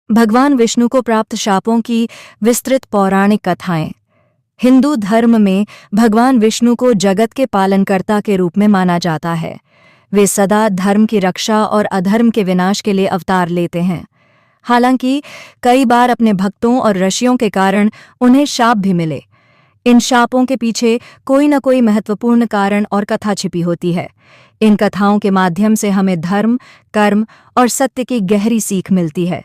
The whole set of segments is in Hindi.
भगवान विष्णु को प्राप्त शापों की विस्तृत पौराणिक कथाएं। हिंदू धर्म में भगवान विष्णु को जगत के पालनकर्ता के रूप में माना जाता है। वे सदा धर्म की रक्षा और अधर्म के विनाश के लिए अवतार लेते हैं। हालांकि कई बार अपने भक्तों और ऋषियों के कारण उन्हें शाप भी मिले। इन शापों के पीछे कोई न कोई महत्वपूर्ण कारण और कथा छिपी होती है। इन कथाओं के माध्यम से हमें धर्म, कर्म और सत्य की गहरी सीख मिलती है।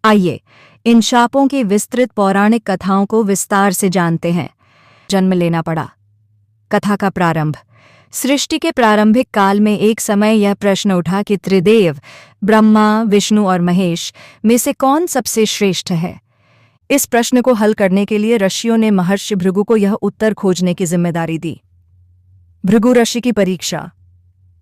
आइए इन शापों की विस्तृत पौराणिक कथाओं को विस्तार से जानते हैं। जन्म लेना पड़ा। कथा का प्रारंभ। सृष्टि के प्रारंभिक काल में एक समय यह प्रश्न उठा कि त्रिदेव ब्रह्मा, विष्णु और महेश में से कौन सबसे श्रेष्ठ है। इस प्रश्न को हल करने के लिए ऋषियों ने महर्षि भृगु को यह उत्तर खोजने की जिम्मेदारी दी। भृगु ऋषि की परीक्षा।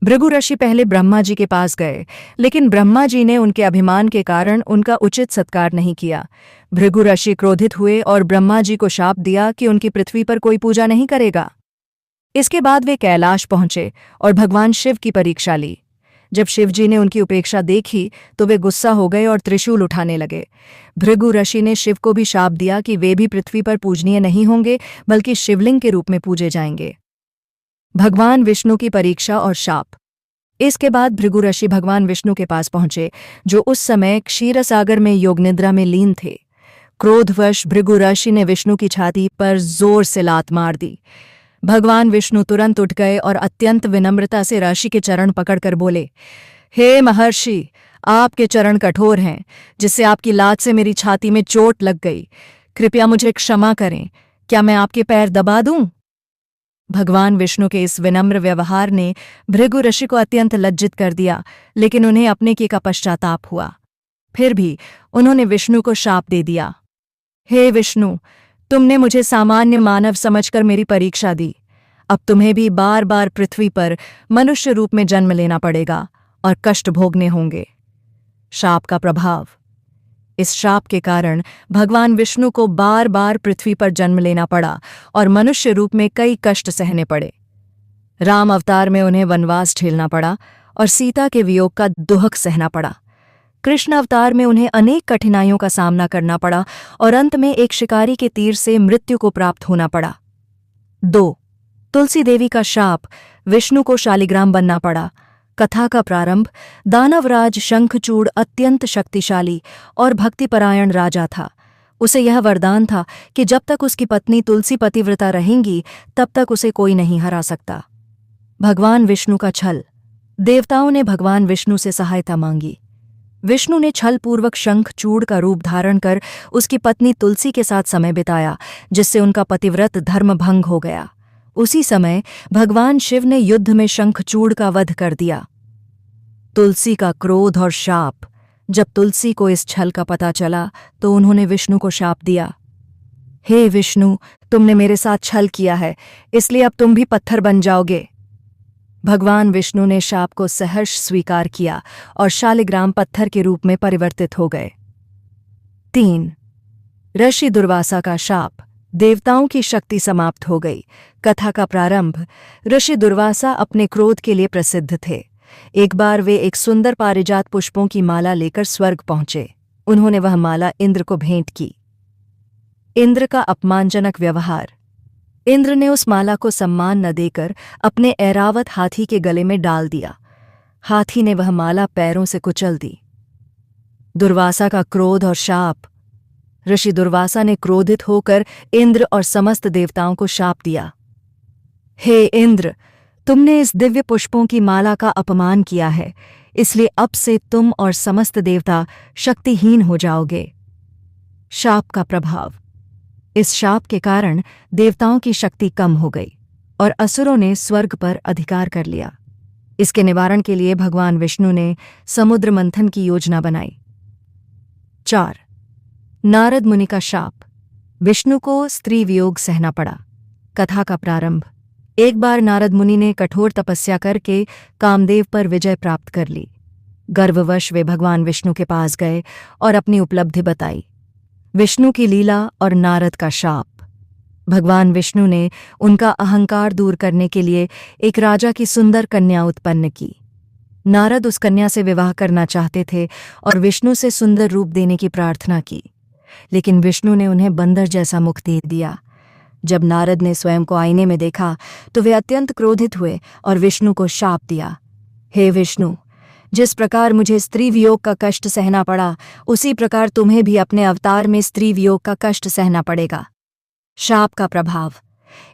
भृगु ऋषि पहले ब्रह्मा जी के पास गए, लेकिन ब्रह्मा जी ने उनके अभिमान के कारण उनका उचित सत्कार नहीं किया। भृगु ऋषि क्रोधित हुए और ब्रह्मा जी को शाप दिया कि उनकी पृथ्वी पर कोई पूजा नहीं करेगा। इसके बाद वे कैलाश पहुंचे और भगवान शिव की परीक्षा ली। जब शिव जी ने उनकी उपेक्षा देखी तो वे गुस्सा हो गए और त्रिशूल उठाने लगे। भृगु ऋषि ने शिव को भी शाप दिया कि वे भी पृथ्वी पर पूजनीय नहीं होंगे, बल्कि शिवलिंग के रूप में पूजे जाएंगे। भगवान विष्णु की परीक्षा और शाप। इसके बाद भृगु ऋषि भगवान विष्णु के पास पहुंचे, जो उस समय क्षीरसागर में योगनिद्रा में लीन थे। क्रोधवश भृगु ऋषि ने विष्णु की छाती पर जोर से लात मार दी। भगवान विष्णु तुरंत उठ गए और अत्यंत विनम्रता से ऋषि के चरण पकड़कर बोले, हे महर्षि, आपके चरण कठोर हैं, जिससे आपकी लात से मेरी छाती में चोट लग गई। कृपया मुझे क्षमा करें। क्या मैं आपके पैर दबा दूं? भगवान विष्णु के इस विनम्र व्यवहार ने भृगु ऋषि को अत्यंत लज्जित कर दिया, लेकिन उन्हें अपने की का पश्चाताप हुआ। फिर भी उन्होंने विष्णु को शाप दे दिया। हे विष्णु, तुमने मुझे सामान्य मानव समझकर मेरी परीक्षा दी। अब तुम्हें भी बार बार पृथ्वी पर मनुष्य रूप में जन्म लेना पड़ेगा और कष्ट भोगने होंगे। शाप का प्रभाव। इस शाप के कारण भगवान विष्णु को बार बार पृथ्वी पर जन्म लेना पड़ा और मनुष्य रूप में कई कष्ट सहने पड़े। राम अवतार में उन्हें वनवास झेलना पड़ा और सीता के वियोग का दुख सहना पड़ा। कृष्ण अवतार में उन्हें अनेक कठिनाइयों का सामना करना पड़ा और अंत में एक शिकारी के तीर से मृत्यु को प्राप्त होना पड़ा। 2. तुलसी देवी का शाप। विष्णु को शालिग्राम बनना पड़ा। कथा का प्रारंभ। दानवराज शंखचूड़ अत्यंत शक्तिशाली और भक्तिपरायण राजा था। उसे यह वरदान था कि जब तक उसकी पत्नी तुलसी पतिव्रता रहेंगी, तब तक उसे कोई नहीं हरा सकता। भगवान विष्णु का छल। देवताओं ने भगवान विष्णु से सहायता मांगी। विष्णु ने छलपूर्वक शंखचूड़ का रूप धारण कर उसकी पत्नी तुलसी के साथ समय बिताया, जिससे उनका पतिव्रत धर्म भंग हो गया। उसी समय भगवान शिव ने युद्ध में शंखचूड़ का वध कर दिया। तुलसी का क्रोध और शाप। जब तुलसी को इस छल का पता चला तो उन्होंने विष्णु को शाप दिया। हे विष्णु, तुमने मेरे साथ छल किया है, इसलिए अब तुम भी पत्थर बन जाओगे। भगवान विष्णु ने शाप को सहर्ष स्वीकार किया और शालिग्राम पत्थर के रूप में परिवर्तित हो गए। 3. ऋषि दुर्वासा का शाप। देवताओं की शक्ति समाप्त हो गई। कथा का प्रारंभ। ऋषि दुर्वासा अपने क्रोध के लिए प्रसिद्ध थे। एक बार वे एक सुंदर पारिजात पुष्पों की माला लेकर स्वर्ग पहुंचे। उन्होंने वह माला इंद्र को भेंट की। इंद्र का अपमानजनक व्यवहार। इंद्र ने उस माला को सम्मान न देकर अपने ऐरावत हाथी के गले में डाल दिया। हाथी ने वह माला पैरों से कुचल दी। दुर्वासा का क्रोध और शाप। ऋषि दुर्वासा ने क्रोधित होकर इंद्र और समस्त देवताओं को शाप दिया। हे इंद्र, तुमने इस दिव्य पुष्पों की माला का अपमान किया है, इसलिए अब से तुम और समस्त देवता शक्तिहीन हो जाओगे। शाप का प्रभाव। इस शाप के कारण देवताओं की शक्ति कम हो गई और असुरों ने स्वर्ग पर अधिकार कर लिया। इसके निवारण के लिए भगवान विष्णु ने समुद्र मंथन की योजना बनाई। 4. नारद मुनि का शाप। विष्णु को स्त्री वियोग सहना पड़ा। कथा का प्रारंभ। एक बार नारद मुनि ने कठोर तपस्या करके कामदेव पर विजय प्राप्त कर ली। गर्ववश वे भगवान विष्णु के पास गए और अपनी उपलब्धि बताई। विष्णु की लीला और नारद का शाप। भगवान विष्णु ने उनका अहंकार दूर करने के लिए एक राजा की सुंदर कन्या उत्पन्न की। नारद उस कन्या से विवाह करना चाहते थे और विष्णु से सुंदर रूप देने की प्रार्थना की, लेकिन विष्णु ने उन्हें बंदर जैसा मुख दे दिया। जब नारद ने स्वयं को आईने में देखा तो वे अत्यंत क्रोधित हुए और विष्णु को शाप दिया, हे विष्णु, जिस प्रकार मुझे स्त्री वियोग का कष्ट सहना पड़ा, उसी प्रकार तुम्हें भी अपने अवतार में स्त्री वियोग का कष्ट सहना पड़ेगा। शाप का प्रभाव।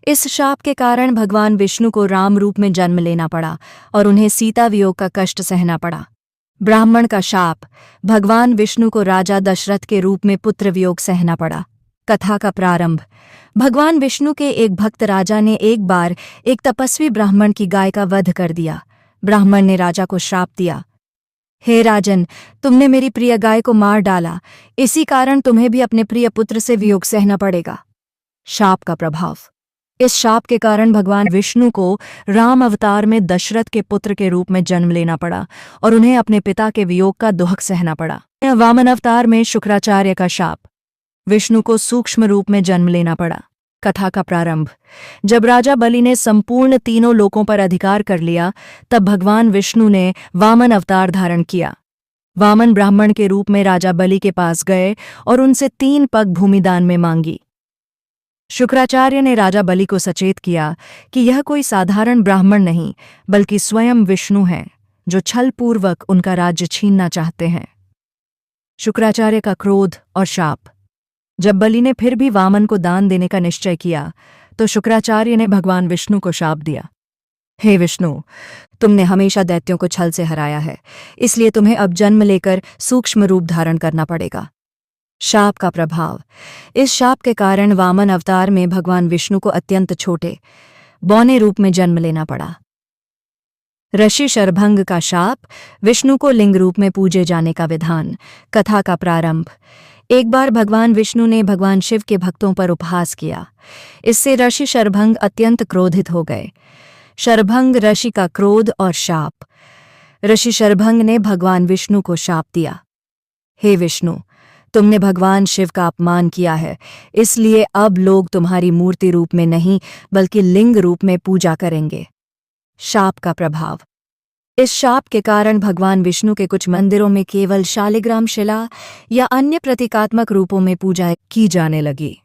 इस शाप के कारण भगवान विष्णु को राम रूप में जन्म लेना पड़ा और उन्हें सीता वियोग का कष्ट सहना पड़ा। ब्राह्मण का शाप। भगवान विष्णु को राजा दशरथ के रूप में पुत्र वियोग सहना पड़ा। कथा का प्रारंभ। भगवान विष्णु के एक भक्त राजा ने एक बार एक तपस्वी ब्राह्मण की गाय का वध कर दिया। ब्राह्मण ने राजा को श्राप दिया, हे राजन, तुमने मेरी प्रिय गाय को मार डाला, इसी कारण तुम्हें भी अपने प्रिय पुत्र से वियोग सहना पड़ेगा। शाप का प्रभाव। इस शाप के कारण भगवान विष्णु को राम अवतार में दशरथ के पुत्र के रूप में जन्म लेना पड़ा और उन्हें अपने पिता के वियोग का दुख सहना पड़ा। वामन अवतार में शुक्राचार्य का शाप। विष्णु को सूक्ष्म रूप में जन्म लेना पड़ा। कथा का प्रारंभ। जब राजा बलि ने संपूर्ण तीनों लोकों पर अधिकार कर लिया, तब भगवान विष्णु ने वामन अवतार धारण किया। वामन ब्राह्मण के रूप में राजा बलि के पास गए और उनसे 3 पग भूमि दान में मांगी। शुक्राचार्य ने राजा बलि को सचेत किया कि यह कोई साधारण ब्राह्मण नहीं, बल्कि स्वयं विष्णु हैं, जो छलपूर्वक उनका राज्य छीनना चाहते हैं। शुक्राचार्य का क्रोध और शाप। जब बलि ने फिर भी वामन को दान देने का निश्चय किया, तो शुक्राचार्य ने भगवान विष्णु को शाप दिया, हे विष्णु, तुमने हमेशा दैत्यों को छल से हराया है, इसलिए तुम्हें अब जन्म लेकर सूक्ष्म रूप धारण करना पड़ेगा। शाप का प्रभाव। इस शाप के कारण वामन अवतार में भगवान विष्णु को अत्यंत छोटे, बौने रूप में जन्म लेना पड़ा। ऋषि शरभंग का शाप। विष्णु को लिंग रूप में पूजे जाने का विधान। कथा का प्रारंभ। एक बार भगवान विष्णु ने भगवान शिव के भक्तों पर उपहास किया। इससे ऋषि शरभंग अत्यंत क्रोधित हो गए। शरभंग ऋषि का क्रोध और शाप। ऋषि शरभंग ने भगवान विष्णु को शाप दिया, हे विष्णु, तुमने भगवान शिव का अपमान किया है, इसलिए अब लोग तुम्हारी मूर्ति रूप में नहीं बल्कि लिंग रूप में पूजा करेंगे। शाप का प्रभाव। इस शाप के कारण भगवान विष्णु के कुछ मंदिरों में केवल शालिग्राम शिला या अन्य प्रतीकात्मक रूपों में पूजा की जाने लगी।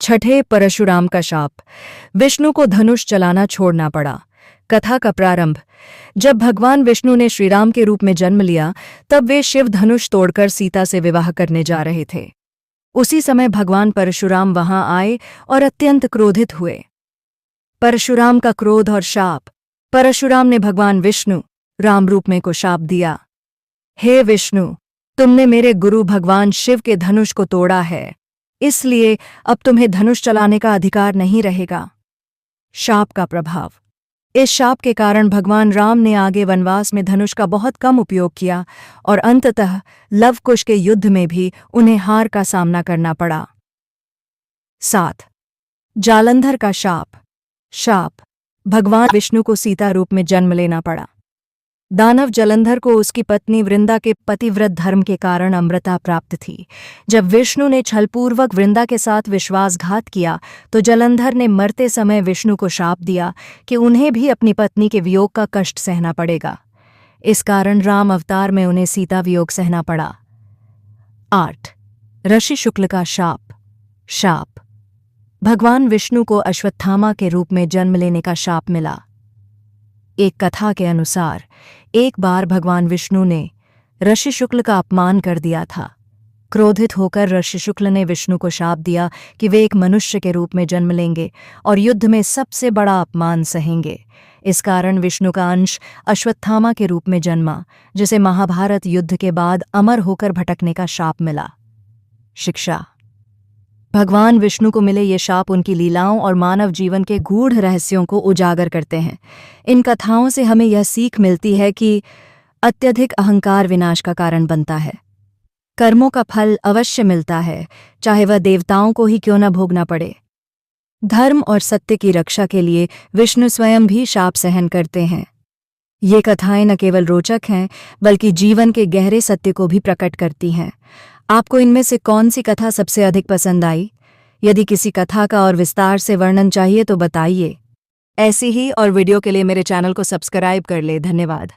छठे, परशुराम का शाप। विष्णु को धनुष चलाना छोड़ना पड़ा। कथा का प्रारंभ। जब भगवान विष्णु ने श्रीराम के रूप में जन्म लिया, तब वे शिव धनुष तोड़कर सीता से विवाह करने जा रहे थे। उसी समय भगवान परशुराम वहां आए और अत्यंत क्रोधित हुए। परशुराम का क्रोध और शाप। परशुराम ने भगवान विष्णु राम रूप में को शाप दिया, हे विष्णु, तुमने मेरे गुरु भगवान शिव के धनुष को तोड़ा है, इसलिए अब तुम्हें धनुष चलाने का अधिकार नहीं रहेगा। शाप का प्रभाव। इस शाप के कारण भगवान राम ने आगे वनवास में धनुष का बहुत कम उपयोग किया और अंततः लव कुश के युद्ध में भी उन्हें हार का सामना करना पड़ा। 7. जालंधर का शाप। शाप। भगवान विष्णु को सीता रूप में जन्म लेना पड़ा। दानव जलंधर को उसकी पत्नी वृंदा के पतिव्रत धर्म के कारण अमृता प्राप्त थी। जब विष्णु ने छलपूर्वक वृंदा के साथ विश्वासघात किया, तो जलंधर ने मरते समय विष्णु को शाप दिया कि उन्हें भी अपनी पत्नी के वियोग का कष्ट सहना पड़ेगा। इस कारण राम अवतार में उन्हें सीता वियोग सहना पड़ा। 8. ऋषि शुक्ल का शाप। शाप। भगवान विष्णु को अश्वत्थामा के रूप में जन्म लेने का शाप मिला। एक कथा के अनुसार एक बार भगवान विष्णु ने ऋषि शुक्ल का अपमान कर दिया था। क्रोधित होकर ऋषि शुक्ल ने विष्णु को शाप दिया कि वे एक मनुष्य के रूप में जन्म लेंगे और युद्ध में सबसे बड़ा अपमान सहेंगे। इस कारण विष्णु का अंश अश्वत्थामा के रूप में जन्मा, जिसे महाभारत युद्ध के बाद अमर होकर भटकने का शाप मिला। शिक्षा। भगवान विष्णु को मिले ये शाप उनकी लीलाओं और मानव जीवन के गूढ़ रहस्यों को उजागर करते हैं। इन कथाओं से हमें यह सीख मिलती है कि अत्यधिक अहंकार विनाश का कारण बनता है। कर्मों का फल अवश्य मिलता है, चाहे वह देवताओं को ही क्यों न भोगना पड़े। धर्म और सत्य की रक्षा के लिए विष्णु स्वयं भी शाप सहन करते हैं। ये कथाएं न केवल रोचक हैं, बल्कि जीवन के गहरे सत्य को भी प्रकट करती हैं। आपको इनमें से कौन सी कथा सबसे अधिक पसंद आई? यदि किसी कथा का और विस्तार से वर्णन चाहिए तो बताइए। ऐसी ही और वीडियो के लिए मेरे चैनल को सब्सक्राइब कर ले। धन्यवाद।